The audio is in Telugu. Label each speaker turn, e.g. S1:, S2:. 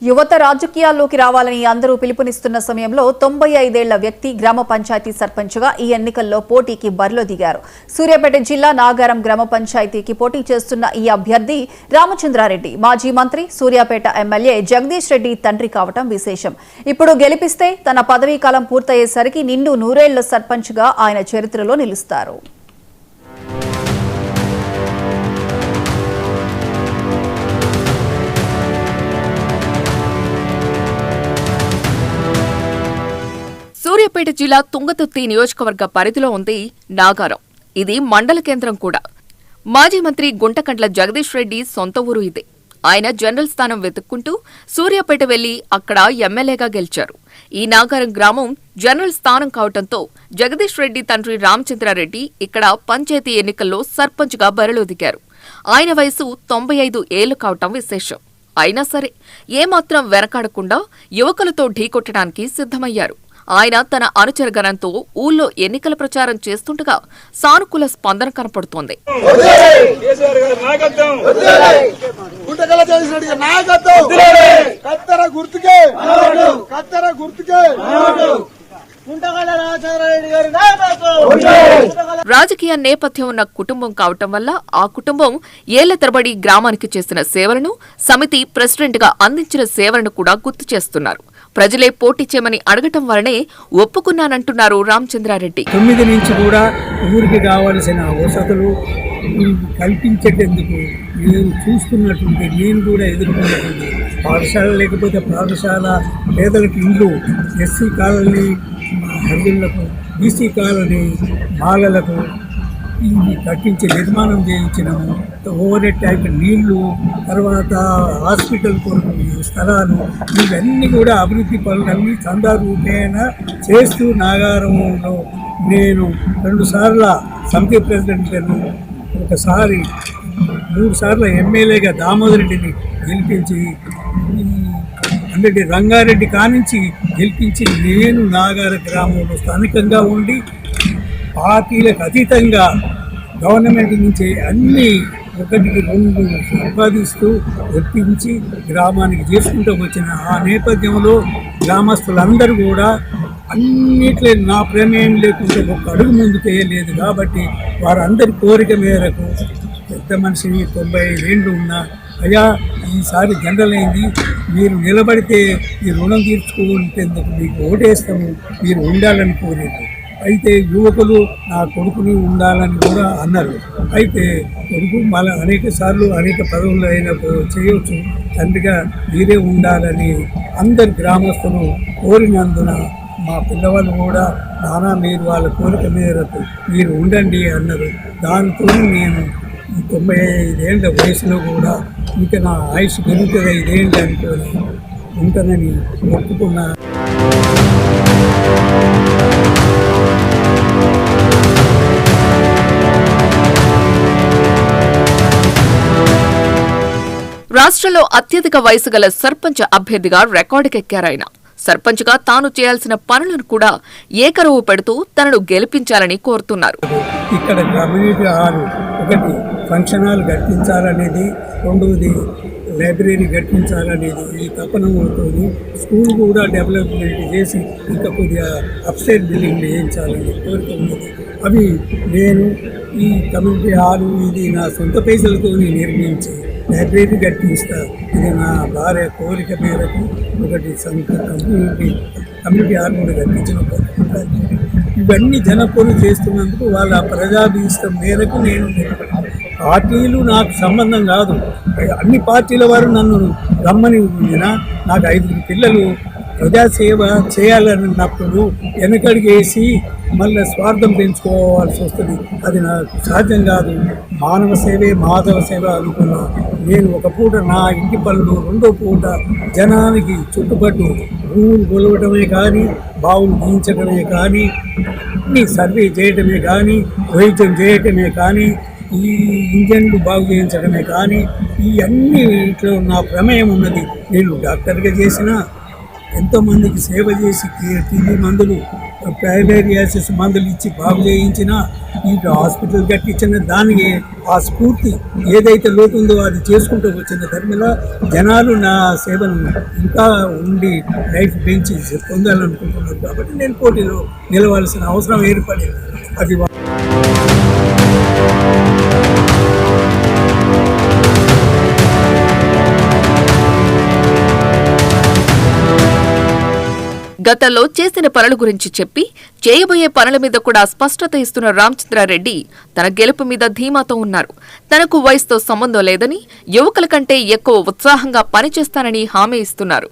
S1: యువత రాజకీయాల్లోకి రావాలని అందరూ పిలుపునిస్తున్న సమయంలో 95 ఏళ్ల వ్యక్తి గ్రామ పంచాయతీ సర్పంచ్గా ఈ ఎన్నికల్లో పోటీకి బరిలో దిగారు. సూర్యాపేట జిల్లా నాగారం గ్రామ పంచాయతీకి పోటీ చేస్తున్న ఈ అభ్యర్థి రామచంద్రారెడ్డి మాజీ మంత్రి, సూర్యాపేట ఎమ్మెల్యే జగదీష్ రెడ్డి తండ్రి కావటం విశేషం. ఇప్పుడు గెలిపిస్తే తన పదవీకాలం పూర్తయ్యేసరికి నిండు 100 ఏళ్ల సర్పంచ్గా ఆయన చరిత్రలో నిలుస్తారు.
S2: సూర్యాపేట జిల్లా తుంగతుర్తి నియోజకవర్గ పరిధిలో ఉంది నాగారం. ఇది మండల కేంద్రం కూడా. మాజీ మంత్రి గుంటకండ్ల జగదీష్ రెడ్డి సొంత ఊరు ఇదే. ఆయన జనరల్ స్థానం వెతుక్కుంటూ సూర్యాపేట వెళ్లి అక్కడ ఎమ్మెల్యేగా గెలిచారు. ఈ నాగారం గ్రామం జనరల్ స్థానం కావడంతో జగదీష్ రెడ్డి తండ్రి రామచంద్రారెడ్డి ఇక్కడ పంచాయతీ ఎన్నికల్లో సర్పంచ్గా బరిలో దిగారు. ఆయన వయసు 95 ఏళ్లు కావటం విశేషం. అయినా సరే ఏమాత్రం వెనకాడకుండా యువకులతో ఢీకొట్టడానికి సిద్ధమయ్యారు. ఆయన తన అనుచరగణంతో ఊళ్ళో ఎన్నికల ప్రచారం చేస్తుండగా సానుకూల స్పందన కనపడుతోంది. రాజకీయ నేపథ్యం ఉన్న కుటుంబం కావటం వల్ల ఆ కుటుంబం ఏళ్ల తరబడి గ్రామానికి చేసిన సేవలను, సమితి ప్రెసిడెంట్ గా అందించిన సేవలను కూడా గుర్తు చేస్తున్నారు. ప్రజలే పోటీ చేయమని అడగటం వల్లనే ఒప్పుకున్నానంటున్నారు రామచంద్రారెడ్డి.
S3: 9 నుంచి కూడా ఊరికి కావలసిన వసతులు కల్పించేందుకు నేను చూస్తున్నటువంటి, నేను కూడా ఎదుర్కొన్నటువంటి పాఠశాల లేకపోతే పాఠశాల, పేదలకు ఇండ్లు, ఎస్సీ కాలనీ హరిజనులకు, బీసీ కాలనీ మాలలకు ఇవి కట్టించి నిర్మాణం చేయించినాము. ఓవర్ హెడ్ ట్యాంక్ నీళ్లు, తర్వాత హాస్పిటల్ కొరకు స్థలాలు, ఇవన్నీ కూడా అభివృద్ధి పనులన్నీ చందా రూపేణ చేస్తూ నాగారంలో నేను 2 సార్ల సమితి ప్రెసిడెంట్లను, ఒకసారి 3 సార్ల ఎమ్మెల్యేగా దామోదర్ రెడ్డిని గెలిపించి, రంగారెడ్డి కానించి గెలిపించి నేను నాగార గ్రామంలో స్థానికంగా ఉండి పార్టీలకు అతీతంగా గవర్నమెంట్ నుంచి అన్ని 1-2 సంపాదిస్తూ ఒప్పించి గ్రామానికి చేసుకుంటూ వచ్చిన ఆ నేపథ్యంలో గ్రామస్తులందరూ కూడా అన్నిట్లో నా ప్రమేయం లేకుండా ఒక అడుగు ముందుకు వేయలేదు. కాబట్టి వారందరి కోరిక మేరకు పెద్ద మనిషి 95 ఏళ్ళు ఉన్నా, అయ్యా ఈసారి జనరల్ అయింది, మీరు నిలబడితే ఈ రుణం తీర్చుకుంటేందుకు మీకు ఓటేస్తాము, మీరు ఉండాలని కోరేది. అయితే యువకులు నా కొడుకుని ఉండాలని కూడా అన్నారు. అయితే కొడుకు మళ్ళీ అనేక సార్లు అనేక పదవులు అయినప్పుడు చేయవచ్చు, తండ్రిగా మీరే ఉండాలని అందరు గ్రామస్తులు కోరినందున మా పిల్లవాళ్ళు కూడా నానా మీరు వాళ్ళ కోరిక మేరకు మీరు ఉండండి అన్నారు. దాంతో నేను ఈ 95 ఏళ్ల వయసులో కూడా ఇంకా నా ఆయుష్ పెరుగుతుంది 5 ఏళ్ళు అనుకొని ఉంటానని ఒప్పుకున్నా.
S2: రాష్ట్రంలో అత్యధిక వయసు గల సర్పంచ్ అభ్యర్థిగా రికార్డుకెక్కారాయన. సర్పంచ్గా తాను చేయాల్సిన పనులను కూడా ఏకరువు పెడుతూ తనను గెలిపించాలని కోరుతున్నారు.
S3: ఇక్కడ కమ్యూనిటీ హాల్, 1 ఫంక్షన్ హాల్ కట్టించాలనేది, 2ది లైబ్రరీ కట్టించాలనేది ఈ తపన ఉంటుంది. స్కూల్ కూడా డెవలప్మెంట్ చేసి ఇంకా కొద్దిగా అప్స్టైర్ బిల్డింగ్ వేయించాలని కోరిక ఉన్నది. అవి నేను ఈ కమ్యూనిటీ హాలు ఇది నా సొంత పైసలతో నిర్మించి లైబ్రరీ కట్టిస్తా. ఇది నా భార్య కోరిక మేరకు 1 కమ్యూనిటీ హాల్ కూడా కట్టించిన. ఇవన్నీ జనపనులు చేస్తున్నందుకు వాళ్ళ ప్రజాభీష్టం మేరకు నేను, పార్టీలు నాకు సంబంధం కాదు, అన్ని పార్టీల వారు నన్ను రమ్మని ఉండినా నాకు 5 పిల్లలు ప్రజాసేవ చేయాలన్నప్పుడు వెనకడిగేసి మళ్ళీ స్వార్థం పెంచుకోవాల్సి వస్తుంది. అది నాకు సాధ్యం కాదు. మానవ సేవే మాధవ సేవ అనుకున్నా. నేను ఒక పూట నా ఇంటి పనులు, 2వ పూట జనానికి చుట్టుపట్టు భూములు కొలవటమే కానీ, బావులు తీయించడమే కానీ, అన్ని సర్వే చేయటమే కానీ, వైద్యం చేయటమే కానీ, ఈ ఇంజన్లు బాగు చేయించడమే కానీ, ఈ అన్నిట్లో నా ప్రమేయం ఉన్నది. నేను డాక్టర్గా చేసినా, ఎంతోమందికి సేవ చేసి టీబీ మందులు, ప్రైమేరియాసిస్ మందులు ఇచ్చి బాగు చేయించిన, ఈ హాస్పిటల్ కట్టించిన దానికి ఆ స్ఫూర్తి ఏదైతే లోతుందో అది చేసుకుంటూ వచ్చిన ధర్మిల జనాలు నా సేవను ఇంకా ఉండి లైఫ్ బెంచ్ పొందాలనుకుంటున్నారు. కాబట్టి నేను పోటీలో నిలవాల్సిన అవసరం ఏర్పడింది. అది
S2: గతంలో చేసిన పనుల గురించి చెప్పి చేయబోయే పనుల మీద కూడా స్పష్టత ఇస్తున్న రామచంద్రారెడ్డి తన గెలుపు మీద ధీమాతో ఉన్నారు. తనకు వయసుతో సంబంధం లేదని, యువకుల కంటే ఎక్కువ ఉత్సాహంగా పనిచేస్తానని హామీ ఇస్తున్నారు.